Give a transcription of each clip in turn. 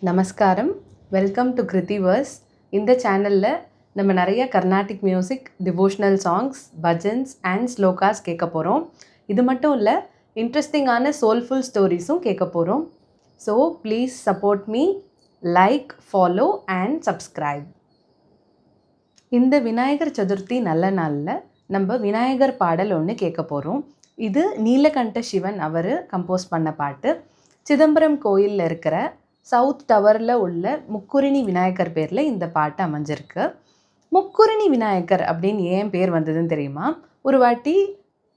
நமஸ்காரம். Welcome to Krithivars. இந்த சேனலில் நம்ம நிறைய Carnatic music, devotional songs, bhajans and slokas கேட்க போகிறோம். இது மட்டும் இல்லை, இன்ட்ரெஸ்டிங்கான சோல்ஃபுல் ஸ்டோரிஸும் கேட்க போகிறோம். So please support me, like, follow and subscribe. இந்த விநாயகர் சதுர்த்தி நல்ல நாளில் நம்ம விநாயகர் பாடல் ஒன்று கேட்க போகிறோம். இது நீலகண்ட சிவன் அவர் கம்போஸ் பண்ண பாட்டு. சிதம்பரம் கோயிலில் இருக்கிற சவுத் டவரில் உள்ள முக்குருணி விநாயகர் பேரில் இந்த பாட்டு அமைஞ்சிருக்கு. முக்குருணி விநாயகர் அப்படின்னு ஏன் பேர் வந்ததுன்னு தெரியுமா? ஒரு வாட்டி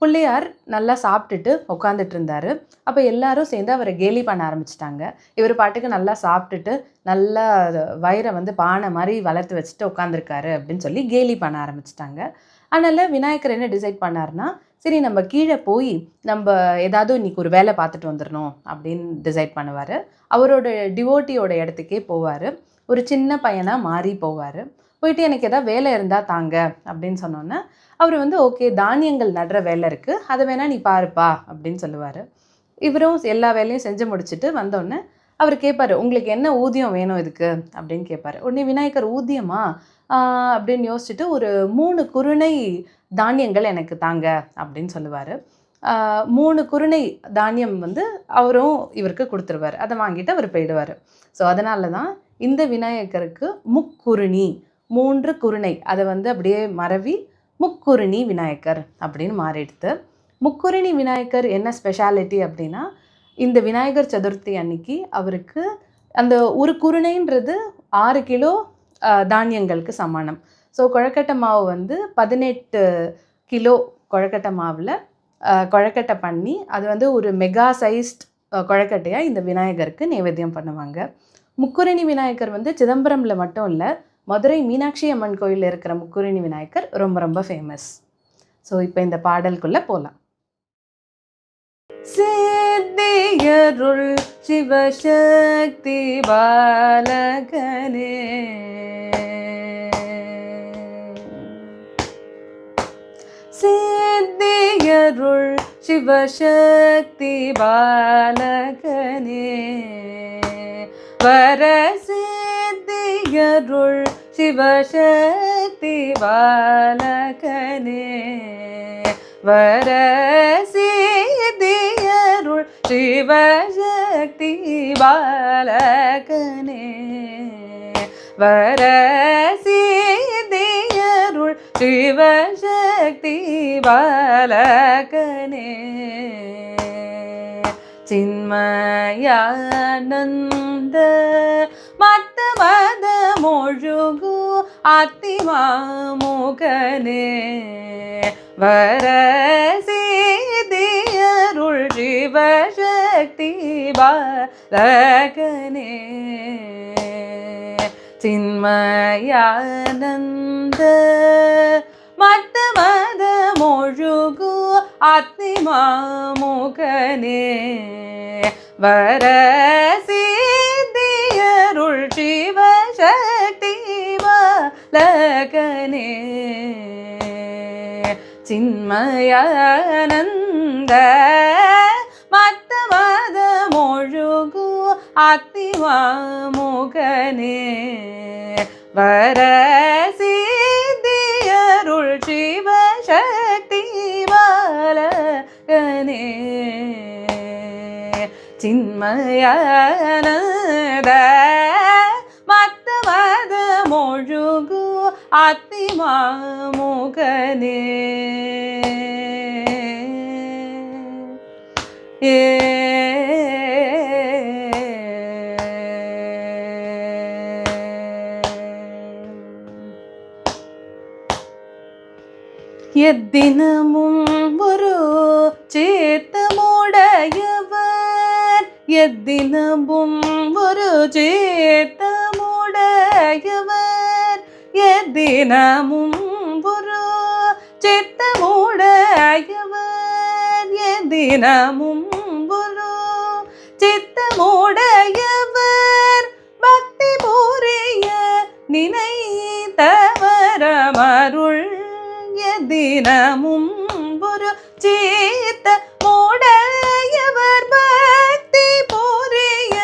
பிள்ளையார் நல்லா சாப்பிட்டுட்டு உட்காந்துட்டு இருந்தார். அப்போ எல்லாரும் சேர்ந்து அவரை கேலி பண்ண ஆரம்பிச்சிட்டாங்க. இவர் பாட்டுக்கு நல்லா சாப்பிட்டுட்டு நல்லா வயிறை பானை மாதிரி வளர்த்து வச்சுட்டு உட்காந்துருக்காரு அப்படின்னு சொல்லி கேலி பண்ண ஆரம்பிச்சிட்டாங்க. அதனால் விநாயகர் என்ன டிசைட் பண்ணார்னா, சரி நம்ம கீழே போய் நம்ம ஏதாவது இன்றைக்கி ஒரு வேலை பார்த்துட்டு வந்துடணும் அப்படின்னு டிசைட் பண்ணுவார். அவரோட டிவோட்டியோட இடத்துக்கே போவார். ஒரு சின்ன பையனாக மாறி போவார். போயிட்டு எனக்கு எதாவது வேலை இருந்தால் தாங்க அப்படின்னு சொன்னோன்னே அவர் ஓகே, தானியங்கள் நடுற வேலை இருக்குது, அதை வேணால் நீ பாருப்பா அப்படின்னு சொல்லுவார். இவரும் எல்லா வேலையும் செஞ்சு முடிச்சுட்டு வந்தோடனே அவர் கேட்பார், உங்களுக்கு என்ன ஊதியம் வேணும் இதுக்கு அப்படின்னு கேட்பார். உடனே விநாயகர், ஊதியமா அப்படின்னு யோசிச்சுட்டு, ஒரு 3 குருணை தானியங்கள் எனக்கு தாங்க அப்படின்னு சொல்லுவார். 3 குருணை தானியம் அவரும் இவருக்கு கொடுத்துருவார். அதை வாங்கிட்டு அவர் போயிடுவார். ஸோ அதனால தான் இந்த விநாயகருக்கு முக்குருணி, 3 குருணை, அதை அப்படியே மறவி முக்குருணி விநாயகர் அப்படின்னு மாறிடுது. முக்குருணி விநாயகர் என்ன ஸ்பெஷாலிட்டி அப்படின்னா, இந்த விநாயகர் சதுர்த்தி அன்னைக்கு அவருக்கு அந்த ஒரு குருணைன்றது 6 கிலோ தானியங்களுக்கு சமானம். ஸோ கொழக்கட்டை மாவு 18 கிலோ கொழக்கட்டை மாவில் கொழக்கட்டை பண்ணி அது ஒரு மெகா சைஸ்ட் கொழக்கட்டையாக இந்த விநாயகருக்கு நைவேத்தியம் பண்ணுவாங்க. முக்குருணி விநாயகர் சிதம்பரமில் மட்டும் இல்லை, மதுரை மீனாட்சி அம்மன் கோயிலில் இருக்கிற முக்குருணி விநாயகர் ரொம்ப ரொம்ப ஃபேமஸ். ஸோ இப்போ இந்த பாடலுக்குள்ளே போகலாம். சித்தியருள் சிவசக்தி பாலகனே, சித்தியருள் சிவசக்தி பாலகனே, வரசித்தியருள் சிவசக்தி பாலகனே, வரசித்தியருள் சிவசக்தி பாலகனே, வரசித்தியருள் சிவசக்தி பாலகனே, சின்மயானந்த மத்த மத மொழுகு அத்திமாமுகனே, வரசித்தியருள் சிவசக்தி பாலகனே, சின்மயானந்த மத்த மத மொழுகு அத்திமாமுகனே, வரசித்தியருள் சிவசக்தி பாலகனே, சின்மயானந்த மத்த மத மொழுகு அத்திமாமுகனே, வரசித்தியருள் சிவசக்தி பாலகனே, சின்மயானந்த மத்த மத மொழுகு அத்திமாமுகனே. எத்தினமும் ஒரு சேத்தமுடையவர், எத்தினமும் ஒரு சேத்தமுடையவர், எத்தினமும் ஒரு சித்தமுடையவர், எத்தினமும் ஒரு சித்தமுடையவர், பக்தி புரிய நினைத்தவரமருள், எத்தினமும் ஒரு சித்த முடையவர், பக்தி புரிய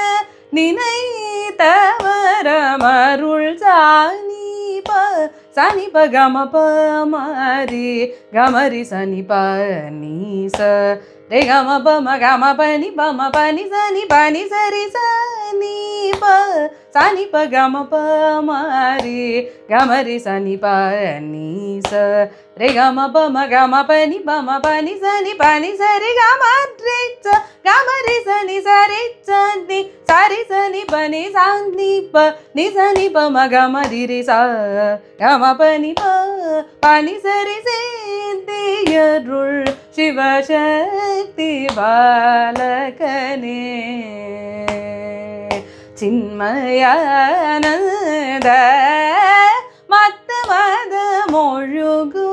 நினைத்தவரமருள், தவரமருள் சனி ப கம ப மரி கமரி சனி ப நீச ரே கம ப ம கம பனி பம பனி சனி பனி சரி சனி ப கம ப மரி கமரி சனி ப நீச ரே கம ப ம கம பனி பம பனி சனி பனி சரி கமரி கமரி சனி சரி சனி சரி சனி பனி சனி ப நி சனி ப ம கமரி ரி ச கம பனி ப பனி சரி சேந்தியருள் சிவசக்தி பாலகனே சின்மயானந்த மத்த மத மொழுகு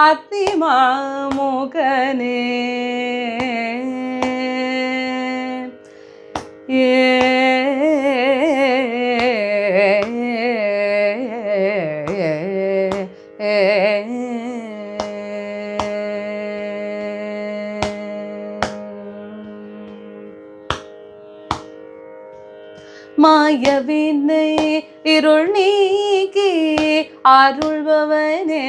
ஆத்திமாமுகனே மாயவினை இருள் நீக்கி அருள்பவனே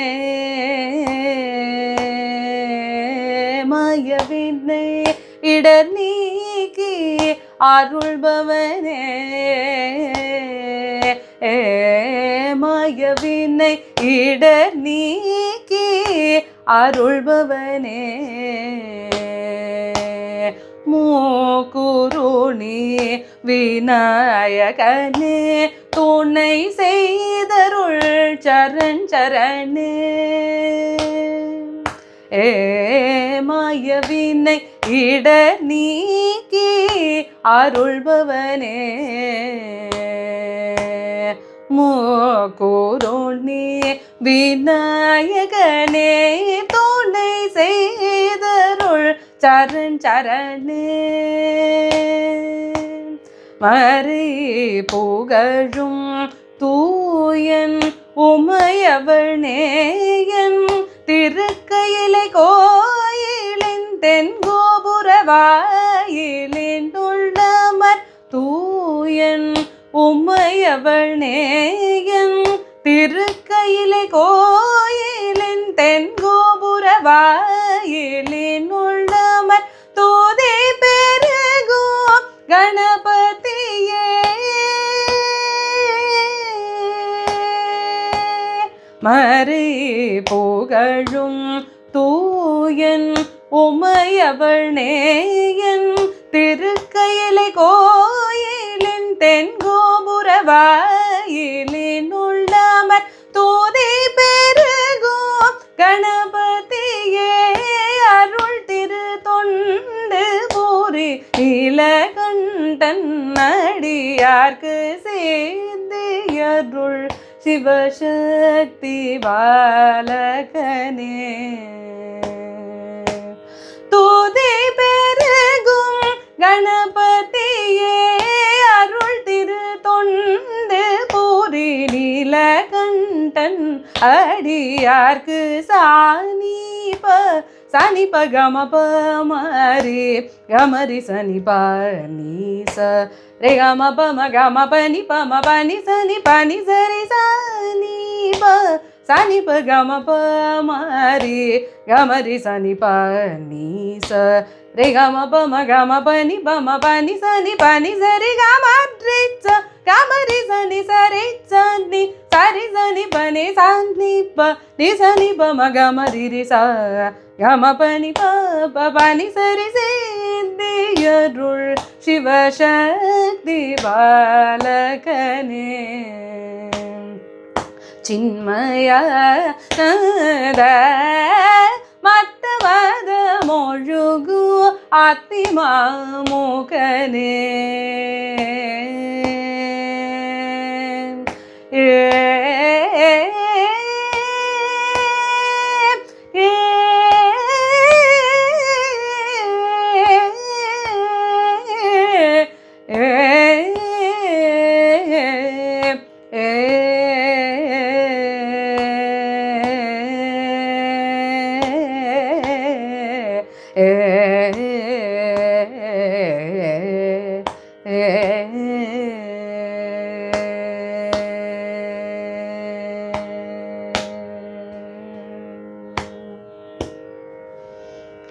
மாயவினை இடர் நீக்கி அருள்பவனே மாயவினை இடர் நீக்கி அருள்பவனே மூக்குருணி விநாயகனே துணை செய்தருள் சரண் சரணே மாயவினை இடர் நீக்கி அருள்பவனே மூக்குருணி விநாயகனே துணை செய்தருள் சரண் சரணே மறை புகழும் தூயன் உமையவள் நேயன் திருக்கையிலை கோயிலின் தென்கோபுர வாயிலின் உள்ளமர் தூயன் உமையவள் நேயன் திருக்கையிலை கோயிலின் தென்கோபுர வாயிலின் உள்ளமர் தூதி பெருகோ கணபதியே மறை புகழும் தூயன் உமையவள் நேயன் திருக்கையிலை கோயிலின் தென்கோபுர வாயிலின் உள்ளமர் தூதி பெருகோ கணபதியே அருள் திரு தொண்டு பூரி நீலகண்டன் அடியார்க்கு சேந்தியருள் சிவசக்தி பாலகனே தூதி பெருகும் கணபதியே அருள் திரு தொண்டு பூரி நீலகண்டன் அடியார்க்கு சனி ப கம ப மரி கமரி சனி ப நீச ரே கம ப ம கம பனி பம பனி சனி பனி சரி சனி ப கம ப மரி கமரி சனி ப நீச ரே கம ப ம கம பனி பம பனி சனி பனி சரி கமரி கமரி சனி சரி சனி சரி சனி பனி சனி ப நி சனி ப ம கமரி ரி ச கம பனி ப பனி சரி சேந்தியருள் சிவசக்தி பாலகனே சின்மயானந்த மத்த மத மொழுகு ஆத்திமாமுகனே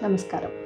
நமஸ்காரம்.